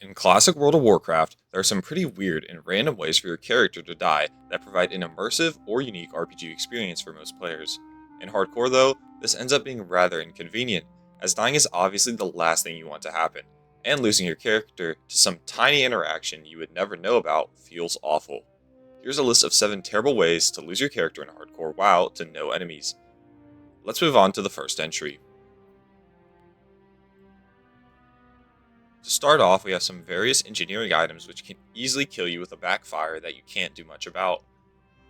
In classic World of Warcraft, there are some pretty weird and random ways for your character to die that provide an immersive or unique RPG experience for most players. In hardcore, though, this ends up being rather inconvenient, as dying is obviously the last thing you want to happen, and losing your character to some tiny interaction you would never know about feels awful. Here's a list of 7 terrible ways to lose your character in hardcore WoW to no enemies. Let's move on to the first entry. To start off, we have some various engineering items which can easily kill you with a backfire that you can't do much about.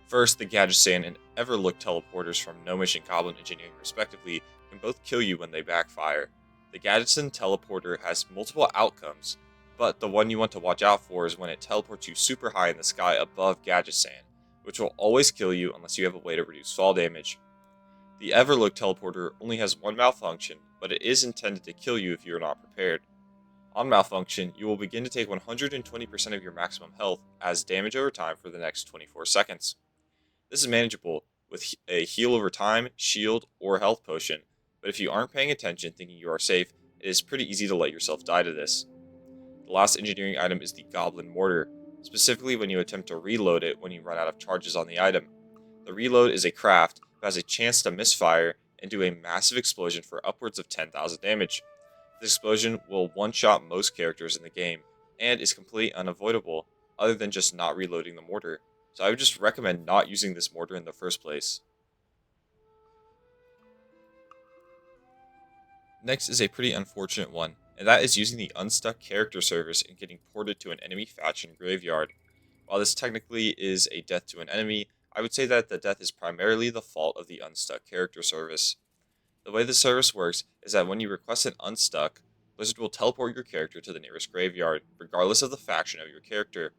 First, the Gadgetzan and Everlook teleporters from Gnomish and Goblin Engineering respectively can both kill you when they backfire. The Gadgetzan teleporter has multiple outcomes, but the one you want to watch out for is when it teleports you super high in the sky above Gadgetzan, which will always kill you unless you have a way to reduce fall damage. The Everlook teleporter only has one malfunction, but it is intended to kill you if you are not prepared. On malfunction, you will begin to take 120% of your maximum health as damage over time for the next 24 seconds. This is manageable with a heal over time, shield, or health potion, but if you aren't paying attention thinking you are safe, it is pretty easy to let yourself die to this. The last engineering item is the Goblin Mortar, specifically when you attempt to reload it when you run out of charges on the item. The reload is a craft that has a chance to misfire and do a massive explosion for upwards of 10,000 damage. This explosion will one-shot most characters in the game, and is completely unavoidable other than just not reloading the mortar, so I would just recommend not using this mortar in the first place. Next is a pretty unfortunate one, and that is using the unstuck character service and getting ported to an enemy faction graveyard. While this technically is a death to an enemy, I would say that the death is primarily the fault of the unstuck character service. The way the service works is that when you request an unstuck, Blizzard will teleport your character to the nearest graveyard, regardless of the faction of your character.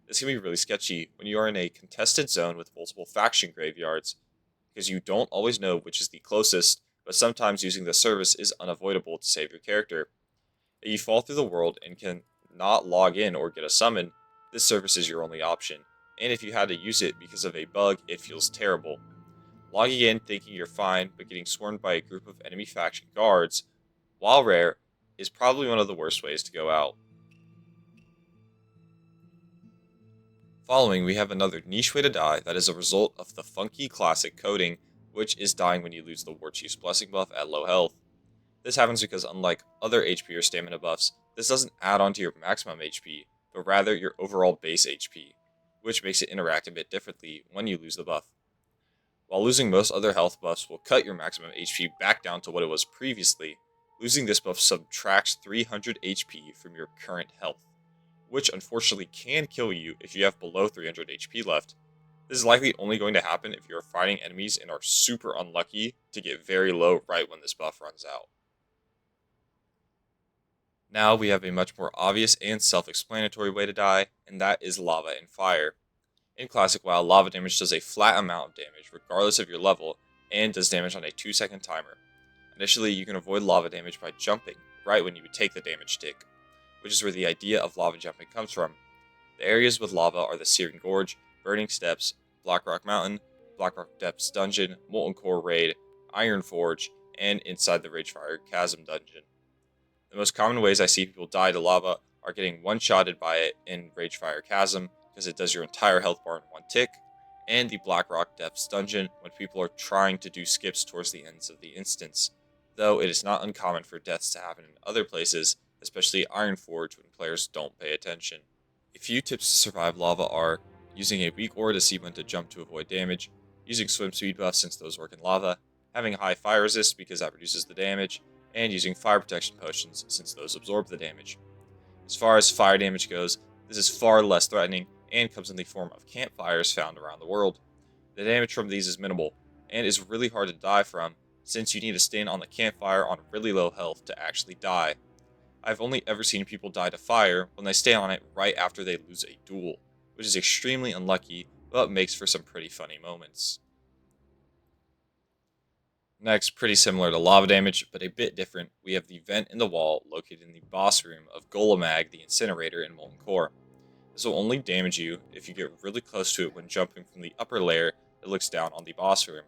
This can be really sketchy when you are in a contested zone with multiple faction graveyards, because you don't always know which is the closest, but sometimes using the service is unavoidable to save your character. If you fall through the world and can not log in or get a summon, this service is your only option, and if you had to use it because of a bug, it feels terrible. Logging in thinking you're fine, but getting swarmed by a group of enemy faction guards, while rare, is probably one of the worst ways to go out. Following, we have another niche way to die that is a result of the funky classic coding, which is dying when you lose the Warchief's Blessing buff at low health. This happens because unlike other HP or stamina buffs, this doesn't add on to your maximum HP, but rather your overall base HP, which makes it interact a bit differently when you lose the buff. While losing most other health buffs will cut your maximum HP back down to what it was previously, losing this buff subtracts 300 HP from your current health, which unfortunately can kill you if you have below 300 HP left. This is likely only going to happen if you are fighting enemies and are super unlucky to get very low right when this buff runs out. Now we have a much more obvious and self-explanatory way to die, and that is lava and fire. In Classic WoW, lava damage does a flat amount of damage regardless of your level, and does damage on a 2-second timer. Initially, you can avoid lava damage by jumping, right when you would take the damage tick, which is where the idea of lava jumping comes from. The areas with lava are the Searing Gorge, Burning Steppes, Blackrock Mountain, Blackrock Depths Dungeon, Molten Core Raid, Iron Forge, and inside the Ragefire Chasm Dungeon. The most common ways I see people die to lava are getting one-shotted by it in Ragefire Chasm, because it does your entire health bar in one tick, and the Blackrock Depths Dungeon when people are trying to do skips towards the ends of the instance, though it is not uncommon for deaths to happen in other places, especially Ironforge when players don't pay attention. A few tips to survive lava are using a weak aura to see when to jump to avoid damage, using swim speed buffs since those work in lava, having a high fire resist because that reduces the damage, and using fire protection potions since those absorb the damage. As far as fire damage goes, this is far less threatening and comes in the form of campfires found around the world. The damage from these is minimal, and is really hard to die from, since you need to stand on the campfire on really low health to actually die. I've only ever seen people die to fire when they stay on it right after they lose a duel, which is extremely unlucky, but makes for some pretty funny moments. Next, pretty similar to lava damage, but a bit different, we have the vent in the wall located in the boss room of Golemag the Incinerator in Molten Core. This will only damage you if you get really close to it when jumping from the upper layer that looks down on the boss room,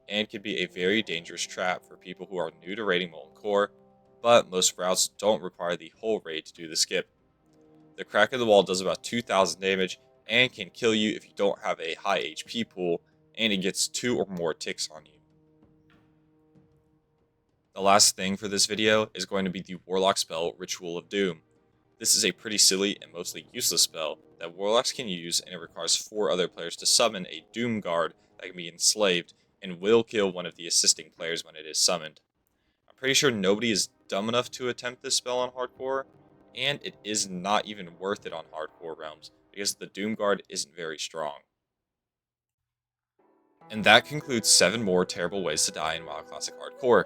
and can be a very dangerous trap for people who are new to raiding Molten Core, but most routes don't require the whole raid to do the skip. The crack in the wall does about 2000 damage and can kill you if you don't have a high HP pool, and it gets 2 or more ticks on you. The last thing for this video is going to be the Warlock spell Ritual of Doom. This is a pretty silly and mostly useless spell that Warlocks can use, and it requires 4 other players to summon a Doom Guard that can be enslaved and will kill one of the assisting players when it is summoned. I'm pretty sure nobody is dumb enough to attempt this spell on Hardcore, and it is not even worth it on Hardcore realms because the Doom Guard isn't very strong. And that concludes 7 more terrible ways to die in WoW Classic Hardcore.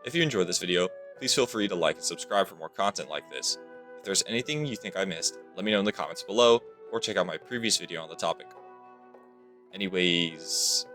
If you enjoyed this video, please feel free to like and subscribe for more content like this. If there's anything you think I missed, let me know in the comments below, or check out my previous video on the topic. Anyways,